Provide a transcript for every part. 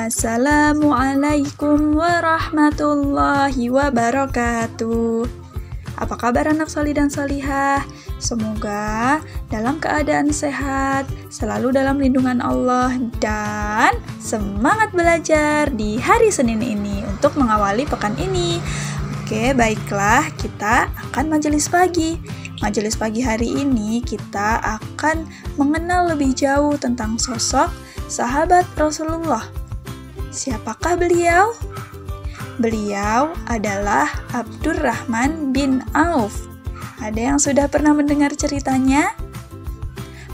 Assalamualaikum warahmatullahi wabarakatuh. Apa kabar anak solih dan solihah? Semoga dalam keadaan sehat, selalu dalam lindungan Allah, dan semangat belajar di hari Senin ini untuk mengawali pekan ini. Oke, baiklah, kita akan majelis pagi. Majelis pagi hari ini kita akan mengenal lebih jauh tentang sosok sahabat Rasulullah. Siapakah beliau? Beliau adalah Abdurrahman bin Auf. Ada yang sudah pernah mendengar ceritanya?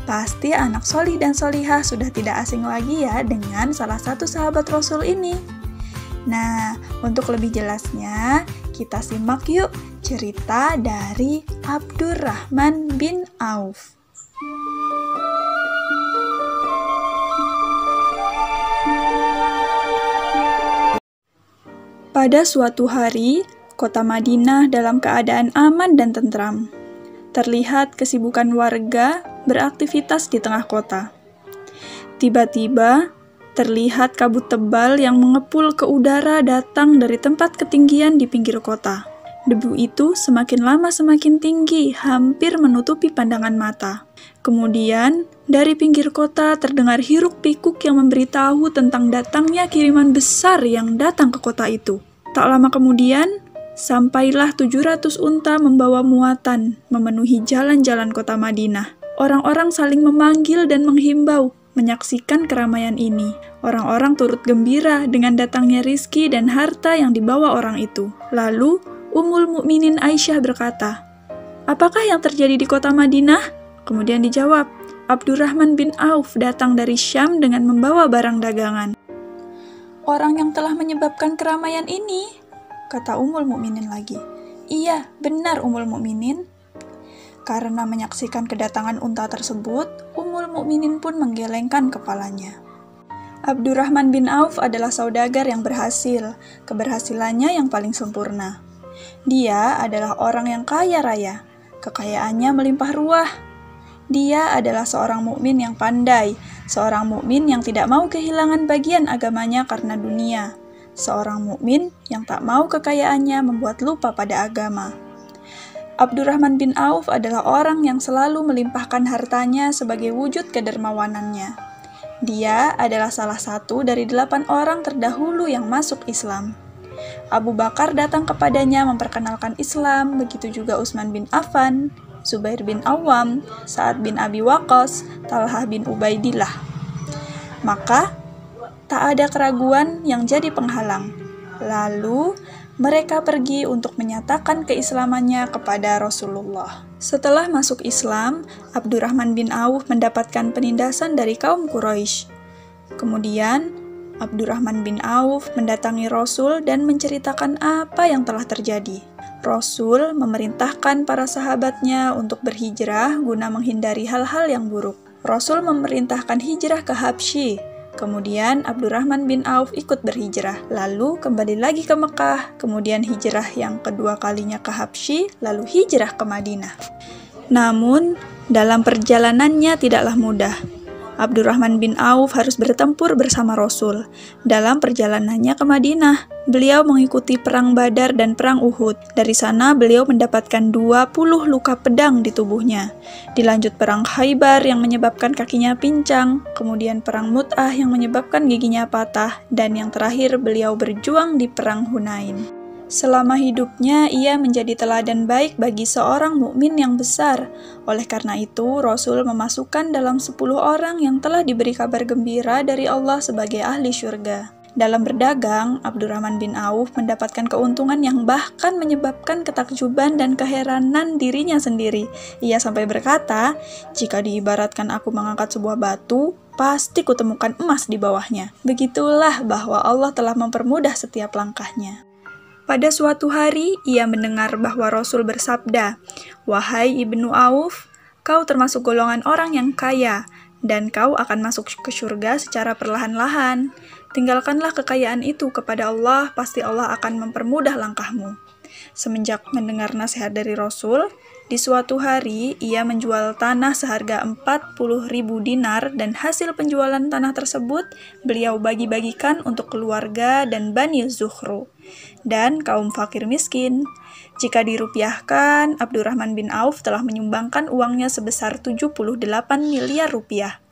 Pasti anak solih dan solihah sudah tidak asing lagi ya dengan salah satu sahabat Rasul ini. Nah, untuk lebih jelasnya, kita simak yuk cerita dari Abdurrahman bin Auf. Pada suatu hari, kota Madinah dalam keadaan aman dan tentram. Terlihat kesibukan warga beraktivitas di tengah kota. Tiba-tiba, terlihat kabut tebal yang mengepul ke udara datang dari tempat ketinggian di pinggir kota. Debu itu semakin lama semakin tinggi, hampir menutupi pandangan mata. Kemudian, dari pinggir kota terdengar hiruk-pikuk yang memberitahu tentang datangnya kiriman besar yang datang ke kota itu. Tak lama kemudian, sampailah 700 unta membawa muatan memenuhi jalan-jalan kota Madinah. Orang-orang saling memanggil dan menghimbau menyaksikan keramaian ini. Orang-orang turut gembira dengan datangnya rizki dan harta yang dibawa orang itu. Lalu, Ummul Mukminin Aisyah berkata, "Apakah yang terjadi di kota Madinah?" Kemudian dijawab, "Abdurrahman bin Auf datang dari Syam dengan membawa barang dagangan." "Orang yang telah menyebabkan keramaian ini," kata Ummul Mukminin lagi. "Iya, benar Ummul Mukminin." Karena menyaksikan kedatangan unta tersebut, Ummul Mukminin pun menggelengkan kepalanya. Abdurrahman bin Auf adalah saudagar yang berhasil, keberhasilannya yang paling sempurna. Dia adalah orang yang kaya raya, kekayaannya melimpah ruah. Dia adalah seorang mukmin yang pandai, seorang mukmin yang tidak mau kehilangan bagian agamanya karena dunia, seorang mukmin yang tak mau kekayaannya membuat lupa pada agama. Abdurrahman bin Auf adalah orang yang selalu melimpahkan hartanya sebagai wujud kedermawanannya. Dia adalah salah satu dari 8 orang terdahulu yang masuk Islam. Abu Bakar datang kepadanya memperkenalkan Islam, begitu juga Utsman bin Affan, Zubair bin Awam, Sa'ad bin Abi Waqqas, Talhah bin Ubaidillah. Maka, tak ada keraguan yang jadi penghalang. Lalu, mereka pergi untuk menyatakan keislamannya kepada Rasulullah. Setelah masuk Islam, Abdurrahman bin Auf mendapatkan penindasan dari kaum Quraisy. Kemudian, Abdurrahman bin Auf mendatangi Rasul dan menceritakan apa yang telah terjadi. Rasul memerintahkan para sahabatnya untuk berhijrah guna menghindari hal-hal yang buruk. Rasul memerintahkan hijrah ke Habsyi. Kemudian Abdurrahman bin Auf ikut berhijrah, lalu kembali lagi ke Mekah, kemudian hijrah yang kedua kalinya ke Habsyi, lalu hijrah ke Madinah. Namun, dalam perjalanannya tidaklah mudah. Abdurrahman bin Auf harus bertempur bersama Rasul. Dalam perjalanannya ke Madinah, beliau mengikuti perang Badar dan perang Uhud. Dari sana beliau mendapatkan 20 luka pedang di tubuhnya. Dilanjut perang Khaybar yang menyebabkan kakinya pincang, kemudian perang Mut'ah yang menyebabkan giginya patah, dan yang terakhir beliau berjuang di perang Hunain. Selama hidupnya, ia menjadi teladan baik bagi seorang mukmin yang besar. Oleh karena itu, Rasul memasukkan dalam 10 orang yang telah diberi kabar gembira dari Allah sebagai ahli syurga. Dalam berdagang, Abdurrahman bin Auf mendapatkan keuntungan yang bahkan menyebabkan ketakjuban dan keheranan dirinya sendiri. Ia sampai berkata, "Jika diibaratkan aku mengangkat sebuah batu, pasti kutemukan emas di bawahnya." Begitulah bahwa Allah telah mempermudah setiap langkahnya. Pada suatu hari, ia mendengar bahwa Rasul bersabda, "Wahai Ibnu Auf, kau termasuk golongan orang yang kaya, dan kau akan masuk ke surga secara perlahan-lahan. Tinggalkanlah kekayaan itu kepada Allah, pasti Allah akan mempermudah langkahmu." Semenjak mendengar nasihat dari Rasul, di suatu hari ia menjual tanah seharga 40.000 dinar dan hasil penjualan tanah tersebut beliau bagi-bagikan untuk keluarga dan Bani Zuhru dan kaum fakir miskin. Jika dirupiahkan, Abdurrahman bin Auf telah menyumbangkan uangnya sebesar 78 miliar rupiah.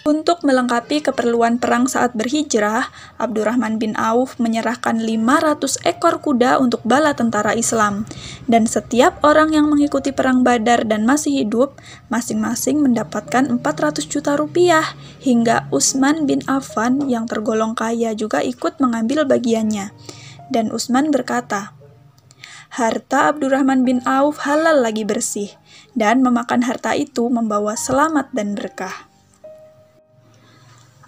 Untuk melengkapi keperluan perang saat berhijrah, Abdurrahman bin Auf menyerahkan 500 ekor kuda untuk bala tentara Islam. Dan setiap orang yang mengikuti perang Badar dan masih hidup, masing-masing mendapatkan 400 juta rupiah. Hingga Utsman bin Affan yang tergolong kaya juga ikut mengambil bagiannya. Dan Utsman berkata, "Harta Abdurrahman bin Auf halal lagi bersih, dan memakan harta itu membawa selamat dan berkah."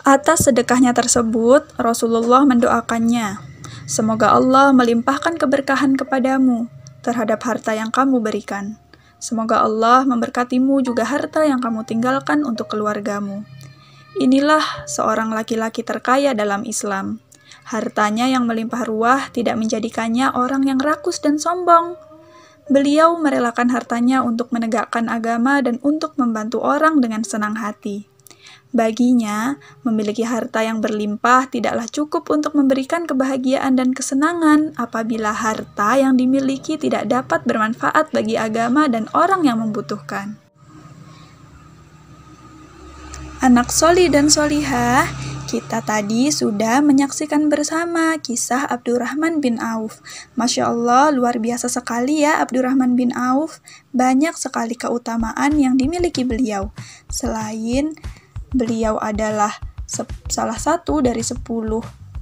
Atas sedekahnya tersebut, Rasulullah mendoakannya, "Semoga Allah melimpahkan keberkahan kepadamu terhadap harta yang kamu berikan. Semoga Allah memberkatimu juga harta yang kamu tinggalkan untuk keluargamu." Inilah seorang laki-laki terkaya dalam Islam. Hartanya yang melimpah ruah tidak menjadikannya orang yang rakus dan sombong. Beliau merelakan hartanya untuk menegakkan agama dan untuk membantu orang dengan senang hati. Baginya, memiliki harta yang berlimpah tidaklah cukup untuk memberikan kebahagiaan dan kesenangan apabila harta yang dimiliki tidak dapat bermanfaat bagi agama dan orang yang membutuhkan. Anak soli dan solihah, kita tadi sudah menyaksikan bersama kisah Abdurrahman bin Auf. Masya Allah, luar biasa sekali ya Abdurrahman bin Auf. Banyak sekali keutamaan yang dimiliki beliau. Selain beliau adalah salah satu dari 10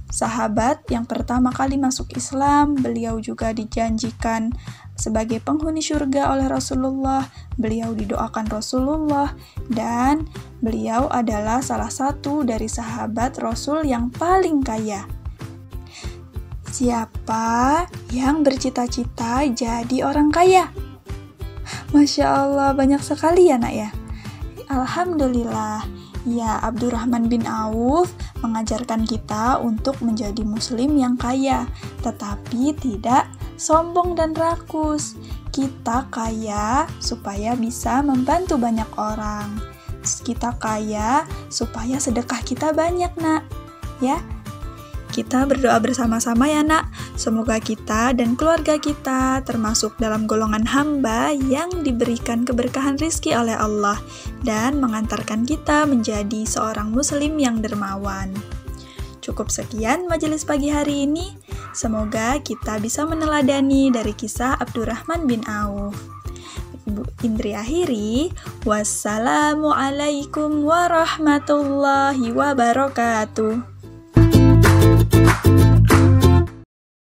sahabat yang pertama kali masuk Islam. Beliau juga dijanjikan sebagai penghuni surga oleh Rasulullah. Beliau didoakan Rasulullah. Dan beliau adalah salah satu dari sahabat Rasul yang paling kaya. Siapa yang bercita-cita jadi orang kaya? Masya Allah, banyak sekali ya nak ya. Alhamdulillah. Ya, Abdurrahman bin Auf mengajarkan kita untuk menjadi muslim yang kaya, tetapi tidak sombong dan rakus. Kita kaya supaya bisa membantu banyak orang. Kita kaya supaya sedekah kita banyak, nak. Ya, kita berdoa bersama-sama ya, nak. Semoga kita dan keluarga kita termasuk dalam golongan hamba yang diberikan keberkahan rizki oleh Allah dan mengantarkan kita menjadi seorang muslim yang dermawan. Cukup sekian majelis pagi hari ini. Semoga kita bisa meneladani dari kisah Abdurrahman bin Auf. Ibu Indri akhiri, wassalamualaikum warahmatullahi wabarakatuh.